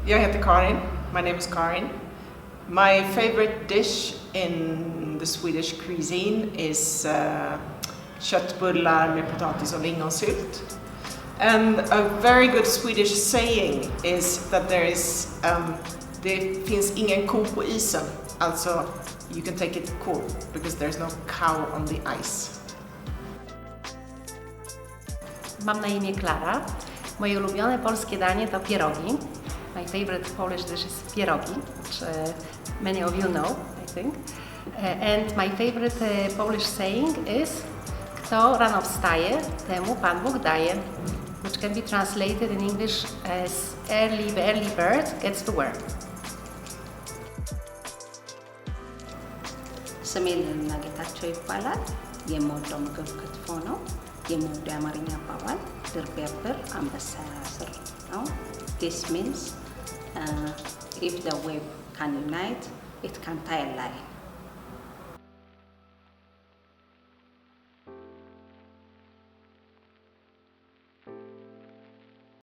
Jag heter Karin. My name is Karin. My favorite dish in the Swedish cuisine is köttbullar med potatis och lingonsylt. And a very good Swedish saying is that det finns ingen ko på isen. Also, you can take it cool because there's no cow on the ice. Mam na imię Klara. Moje ulubione polskie danie to pierogi. My favorite Polish dish is pierogi, which many of you know, I think. And my favorite Polish saying is kto rano wstaje, temu Pan Bóg daje, which can be translated in English as the early bird gets to work. ስሜ ልና ጌታቸው ይባላል። የምወደው ምግብ ክትፎ ነው። የምወደው የአማርኛ አባባል ድር ቢያብር አንበሳ ያስር ነው። This means if the web can unite, it can tie a line.